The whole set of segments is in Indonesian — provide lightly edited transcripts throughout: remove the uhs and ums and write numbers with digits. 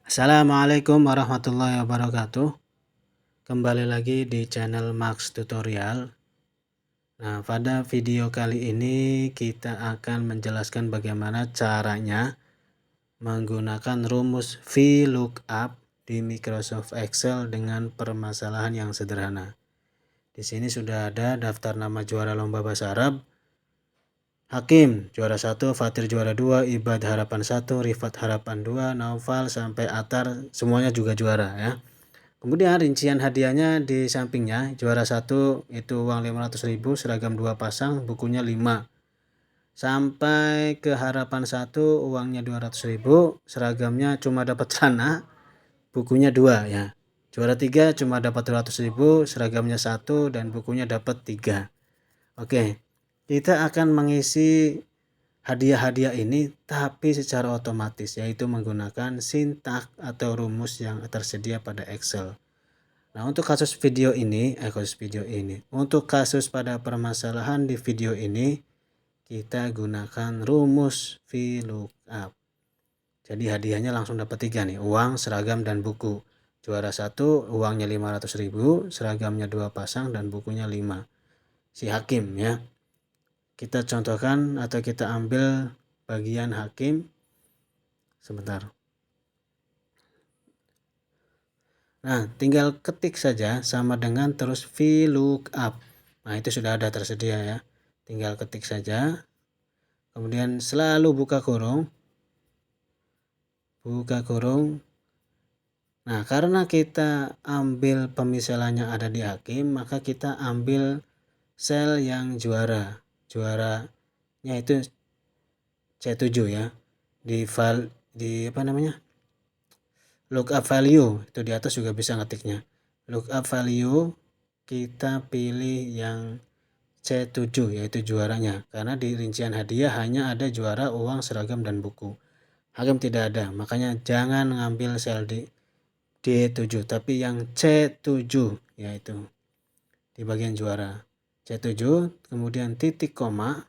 Assalamualaikum warahmatullahi wabarakatuh. Kembali lagi di channel Max Tutorial. Nah, pada video kali ini kita akan menjelaskan bagaimana caranya menggunakan rumus VLOOKUP di Microsoft Excel dengan permasalahan yang sederhana. Di sini sudah ada daftar nama juara lomba bahasa Arab. Hakim juara 1, Fatir juara 2, Ibad harapan 1, Rifat harapan 2, Naufal sampai Atar semuanya juga juara ya. Kemudian rincian hadiahnya di sampingnya, juara 1 itu uang 500.000, seragam 2 pasang, bukunya 5. Sampai ke harapan 1 uangnya 200.000, seragamnya cuma dapat celana, bukunya 2 ya. Juara 3 cuma dapat 200.000, seragamnya 1 dan bukunya dapat 3. Oke, kita akan mengisi hadiah-hadiah ini tapi secara otomatis, yaitu menggunakan sintak atau rumus yang tersedia pada Excel. Nah, untuk kasus pada permasalahan di video ini, kita gunakan rumus VLOOKUP. Jadi hadiahnya langsung dapat 3 nih, uang, seragam, dan buku. Juara 1 uangnya 500.000, seragamnya 2 pasang, dan bukunya 5. Si Hakim ya. Kita contohkan atau kita ambil bagian Hakim. Sebentar. Nah, tinggal ketik saja sama dengan terus VLOOKUP. Nah, itu sudah ada tersedia ya. Tinggal ketik saja. Kemudian selalu buka kurung. Buka kurung. Nah, karena kita ambil pemisalannya ada di Hakim, maka kita ambil sel yang juara. Juaranya itu C7 ya. Di file lookup value itu di atas juga bisa ngetiknya. Lookup value kita pilih yang C7 yaitu juaranya, karena di rincian hadiah hanya ada juara, uang, seragam, dan buku. Hakim tidak ada, makanya jangan ngambil sel di D7 tapi yang C7 yaitu di bagian juara. C7 kemudian titik koma,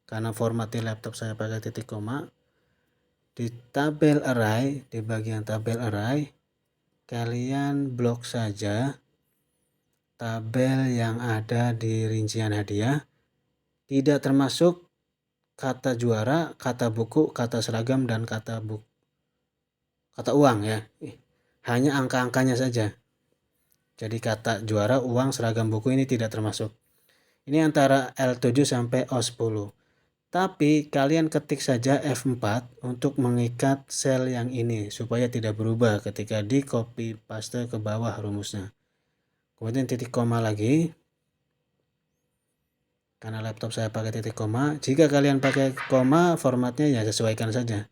karena format di laptop saya pakai titik koma. Di tabel array, di bagian tabel array kalian blok saja tabel yang ada di rincian hadiah, tidak termasuk kata juara, kata buku, kata seragam, dan kata uang ya. Hanya angka-angkanya saja. Jadi kata juara, uang, seragam, buku ini tidak termasuk. Ini antara L7 sampai O10. Tapi kalian ketik saja F4 untuk mengikat sel yang ini supaya tidak berubah ketika di copy paste ke bawah rumusnya. Kemudian titik koma lagi. Karena laptop saya pakai titik koma. Jika kalian pakai koma, formatnya ya sesuaikan saja.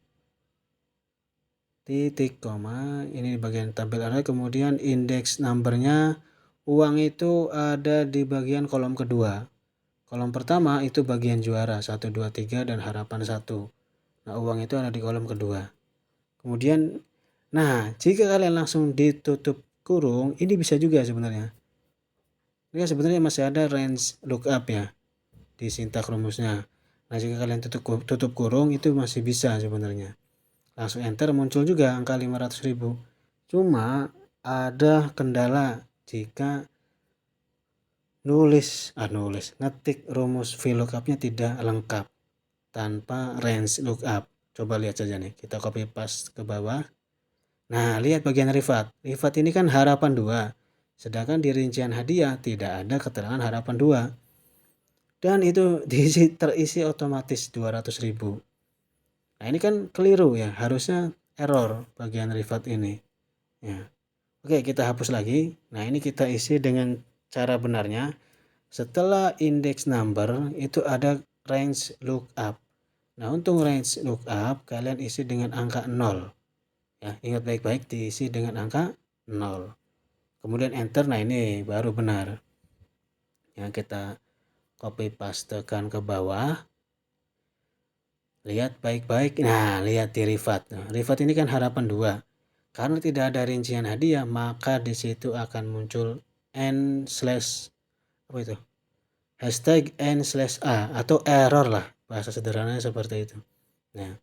Titik koma, ini di bagian tabel array. Kemudian index numbernya, uang itu ada di bagian kolom kedua. Kolom pertama itu bagian juara 1, 2, 3 dan harapan 1. Nah, uang itu ada di kolom kedua. Kemudian, nah jika kalian langsung ditutup kurung, ini bisa juga sebenarnya. Ini sebenarnya masih ada range lookup ya di sintak rumusnya. Nah, jika kalian tutup kurung itu masih bisa sebenarnya. Langsung enter muncul juga angka 500.000. Cuma ada kendala jika ngetik rumus VLOOKUP-nya tidak lengkap tanpa range lookup. Coba lihat saja nih, kita copy paste ke bawah. Nah, lihat bagian Rifat. Rifat ini kan harapan 2. Sedangkan di rincian hadiah tidak ada keterangan harapan 2. Dan itu terisi otomatis 200.000. Nah, ini kan keliru ya, harusnya error bagian Rifat ini. Ya. Oke, kita hapus lagi. Nah, ini kita isi dengan cara benarnya. Setelah index number itu ada range lookup. Nah, untuk range lookup kalian isi dengan angka 0. Ya, ingat baik-baik diisi dengan angka 0. Kemudian enter. Nah, ini baru benar. Ya, kita copy pastekan ke bawah. Lihat baik-baik. Nah, lihat di Rifat. Nah, Rifat ini kan harapan 2. Karena tidak ada rincian hadiah, maka di situ akan muncul hashtag n/a atau error lah, bahasa sederhananya seperti itu. Nah,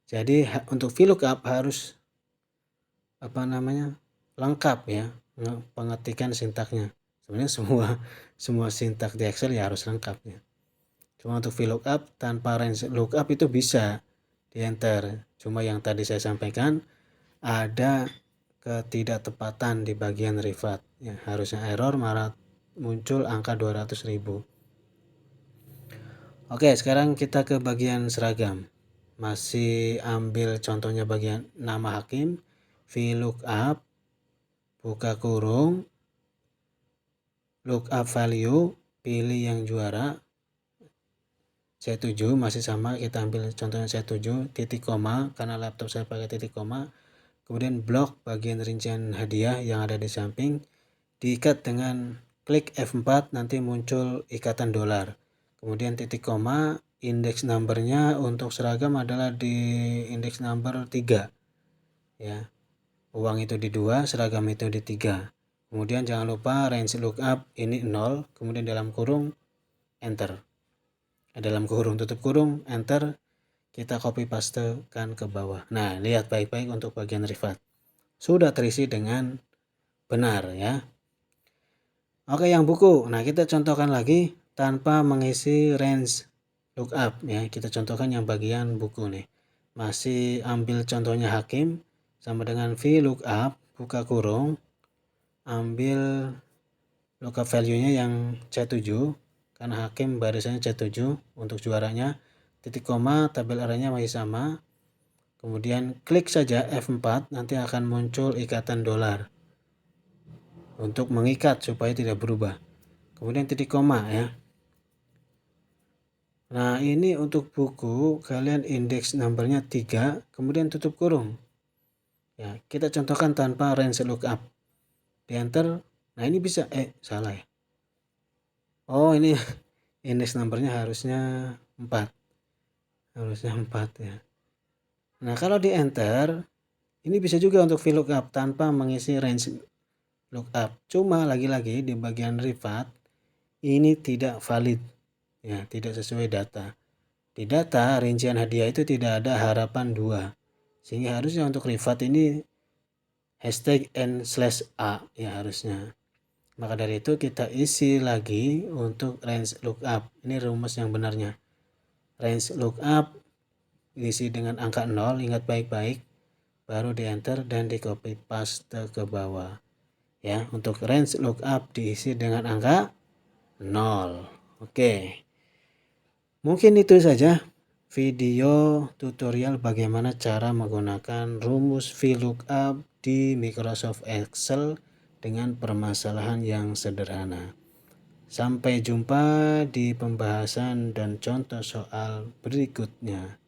jadi untuk VLOOKUP harus lengkap ya pengetikan sintaknya. Sebenarnya semua sintak di Excel ya harus lengkap ya. Cuma untuk VLOOKUP tanpa range lookup itu bisa di enter. Cuma yang tadi saya sampaikan ada ketidaktepatan di bagian rivat ya, harusnya error malah muncul angka 200.000. Oke, sekarang kita ke bagian seragam. Masih ambil contohnya bagian nama hakim, VLOOKUP, buka kurung, lookup value, pilih yang juara, C7 masih sama, kita ambil contohnya C7, titik koma, karena laptop saya pakai titik koma, kemudian blok bagian rincian hadiah yang ada di samping, diikat dengan klik F4, nanti muncul ikatan dolar, kemudian titik koma, index numbernya untuk seragam adalah di index number 3 ya, uang itu di 2, seragam itu di 3. Kemudian jangan lupa range lookup ini 0, kemudian dalam kurung enter, dalam kurung tutup kurung enter, kita copy pastekan ke bawah. Nah, lihat baik-baik untuk bagian rivat sudah terisi dengan benar ya. Oke, yang buku, nah kita contohkan lagi tanpa mengisi range lookup ya, kita contohkan yang bagian buku nih. Masih ambil contohnya hakim, sama dengan VLOOKUP, buka kurung, ambil lookup value nya yang C7 karena hakim barisannya C7 untuk juaranya, titik koma, tabel arahnya masih sama, kemudian klik saja F4, nanti akan muncul ikatan dolar untuk mengikat supaya tidak berubah, kemudian titik koma ya. Nah, ini untuk buku kalian indeks numbernya 3, kemudian tutup kurung ya, kita contohkan tanpa range lookup, di enter. Nah, ini bisa salah ya, oh ini indeks numbernya harusnya 4 ya. Nah, kalau di enter ini bisa juga untuk VLOOKUP tanpa mengisi range lookup, cuma lagi-lagi di bagian rivat ini tidak valid ya, tidak sesuai data. Di data rincian hadiah itu tidak ada harapan 2, sehingga harusnya untuk rivat ini hashtag n/a ya harusnya. Maka dari itu kita isi lagi untuk range lookup, ini rumus yang benarnya. Range lookup diisi dengan angka 0, ingat baik-baik, baru di enter dan di copy paste ke bawah ya. Untuk range lookup diisi dengan angka 0. Oke, mungkin itu saja video tutorial bagaimana cara menggunakan rumus VLOOKUP di Microsoft Excel dengan permasalahan yang sederhana. Sampai jumpa di pembahasan dan contoh soal berikutnya.